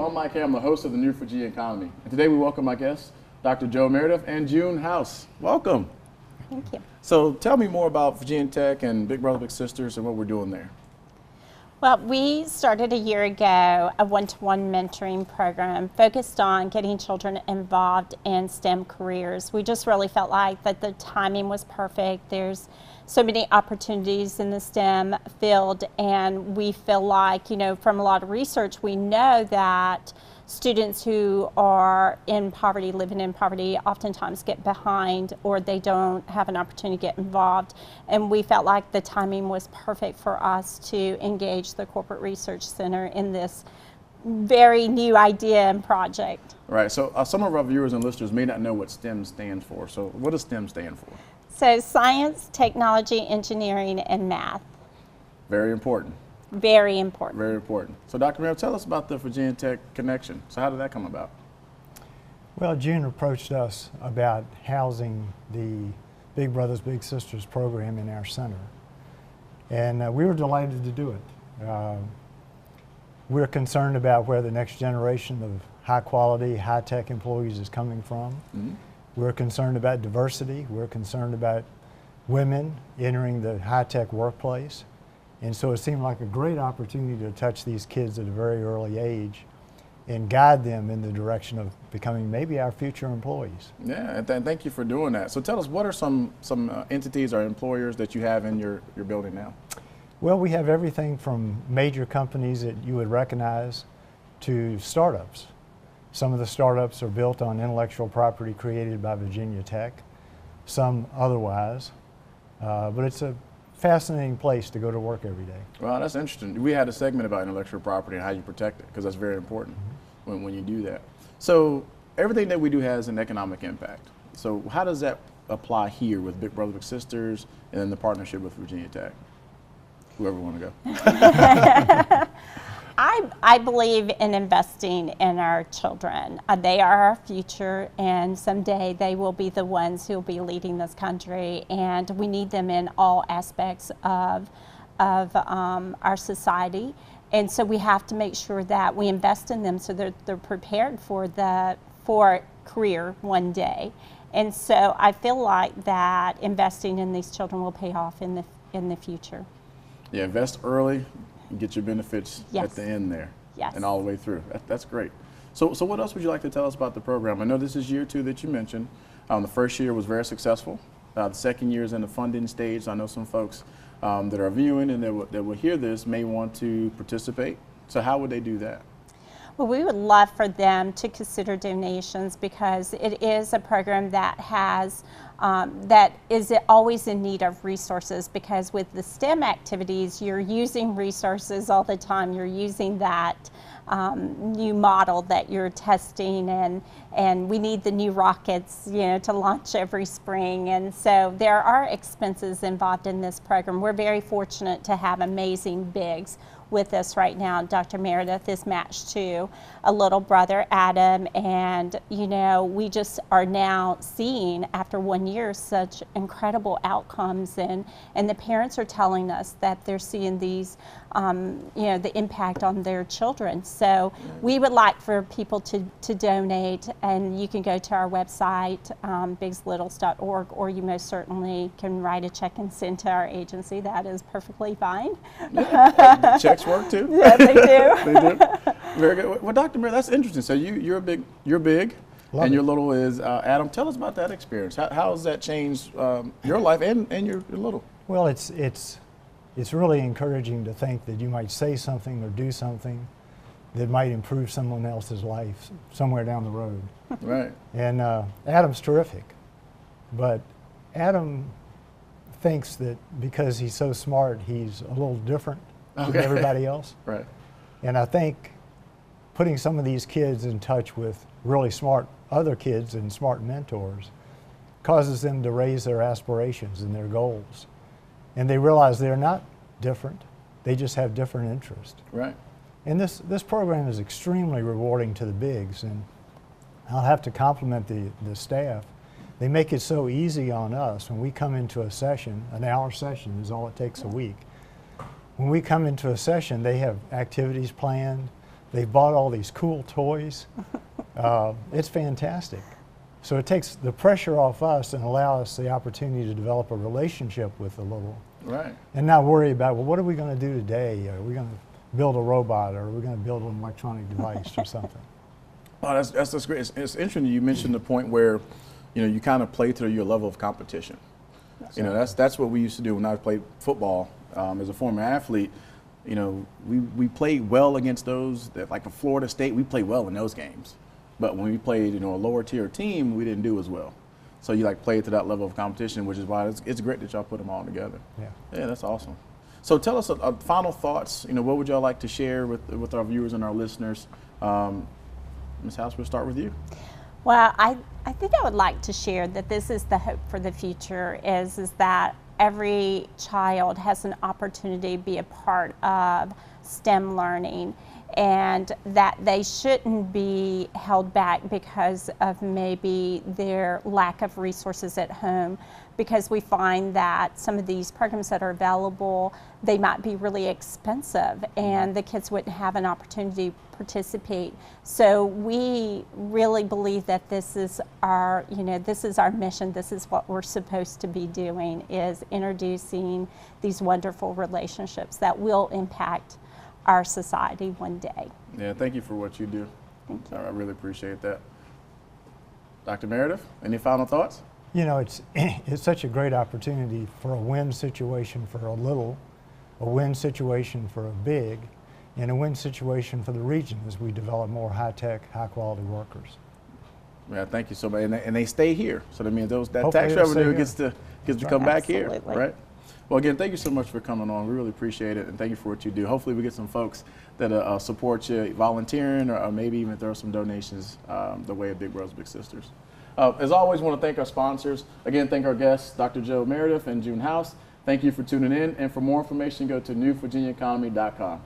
Hello, I'm Mike Hamlar, host of the New Virginia Economy. And today we welcome my guests, Dr. Joe Meredith and June House. Welcome. Thank you. So tell me more about Virginia Tech and Big Brother Big Sisters and what we're doing there. Well, we started a year ago a one-to-one mentoring program focused on getting children involved in STEM careers. We just really felt like that the timing was perfect. There's so many opportunities in the STEM field, and we feel like, you know, from a lot of research, we know that students who are in poverty, living in poverty, oftentimes get behind or they don't have an opportunity to get involved. And we felt like the timing was perfect for us to engage the Corporate Research Center in this very new idea and project. Right, so some of our viewers and listeners may not know what STEM stands for. So what does STEM stand for? So science, technology, engineering, and math. Very important. Very important. Very important. So Dr. Meredith, tell us about the Virginia Tech connection. So how did that come about? Well, June approached us about housing the Big Brothers Big Sisters program in our center. And we were delighted to do it. We're concerned about where the next generation of high quality, high tech employees is coming from. Mm-hmm. We're concerned about diversity. We're concerned about women entering the high tech workplace. And so it seemed like a great opportunity to touch these kids at a very early age and guide them in the direction of becoming maybe our future employees. Yeah, and thank you for doing that. So tell us, what are some entities or employers that you have in your building now? Well, we have everything from major companies that you would recognize to startups. Some of the startups are built on intellectual property created by Virginia Tech, some otherwise, but it's a fascinating place to go to work every day. Well, that's interesting. We had a segment about intellectual property and how you protect it, because that's very important when you do that. So everything that we do has an economic impact. So how does that apply here with Big Brother Big Sisters and then the partnership with Virginia Tech? Whoever want to go. I believe in investing in our children. They are our future, and someday they will be the ones who will be leading this country, and we need them in all aspects of our society. And so we have to make sure that we invest in them so that they're prepared for career one day. And so I feel like that investing in these children will pay off in the future. Yeah, invest early. Get your benefits Yes. at the end there. Yes. And all the way through. That's great. So what else would you like to tell us about the program? I know this is year 2 that you mentioned. The first year was very successful. The second year is in the funding stage. I know some folks that are viewing and that will hear this may want to participate. So how would they do that? Well, we would love for them to consider donations, because it is a program that has that is always in need of resources, because with the STEM activities, you're using resources all the time. You're using that new model that you're testing, and we need the new rockets, you know, to launch every spring. And so there are expenses involved in this program. We're very fortunate to have amazing bigs with us right now. Dr. Meredith is matched to a little brother, Adam, and you know, we just are now seeing after 1 year such incredible outcomes, and the parents are telling us that they're seeing these you know, the impact on their children. So we would like for people to donate, and you can go to our website, bigslittles.org, or you most certainly can write a check and send to our agency. That is perfectly fine. Yeah. Checks work too? Yeah, they do. They do? Very good. Well, Dr. Meredith, that's interesting. So you're big, Love and it. your little is Adam. Tell us about that experience. How has that changed your life and your little? Well, it's really encouraging to think that you might say something or do something that might improve someone else's life somewhere down the road. Right. And Adam's terrific, but Adam thinks that because he's so smart, he's a little different than everybody else. Right. And I think putting some of these kids in touch with really smart other kids and smart mentors causes them to raise their aspirations and their goals. And they realize they're not different, they just have different interests. Right. And this program is extremely rewarding to the bigs, and I'll have to compliment the staff. They make it so easy on us when we come into a session. An hour session is all it takes a week. When we come into a session, they have activities planned, They've bought all these cool toys. It's fantastic. So it takes the pressure off us and allow us the opportunity to develop a relationship with the little. Right. And not worry about, well, what are we going to do today? Are we going to build a robot, or are we going to build an electronic device or something? Oh, that's great. It's interesting you mentioned the point where, you kind of play to your level of competition. That's what we used to do when I played football as a former athlete. We played well against those that, like a Florida State, we played well in those games. But when we played, a lower tier team, we didn't do as well. So you play to that level of competition, which is why it's great that y'all put them all together. Yeah, that's awesome. So tell us final thoughts. What would y'all like to share with our viewers and our listeners? Ms. House, we'll start with you. Well, I think I would like to share that this is the hope for the future, is that every child has an opportunity to be a part of STEM learning, and that they shouldn't be held back because of maybe their lack of resources at home, because we find that some of these programs that are available, they might be really expensive and the kids wouldn't have an opportunity to participate. So we really believe that this is our mission. This is what we're supposed to be doing, is introducing these wonderful relationships that will impact our society one day. Yeah, thank you for what you do. Thank you. I really appreciate that. Dr. Meredith, any final thoughts? It's such a great opportunity for a win situation for a little, a win situation for a big, and a win situation for the region as we develop more high-tech, high-quality workers. Yeah, thank you so much. And they stay here, so that means that Hopefully tax they'll stay revenue here. gets to come back here, Absolutely. right? Well, again, thank you so much for coming on. We really appreciate it, and thank you for what you do. Hopefully we get some folks that support you volunteering, or maybe even throw some donations the way of Big Brothers Big Sisters. As always, want to thank our sponsors. Again, thank our guests, Dr. Joe Meredith and June House. Thank you for tuning in, and for more information, go to newvirginiaeconomy.com.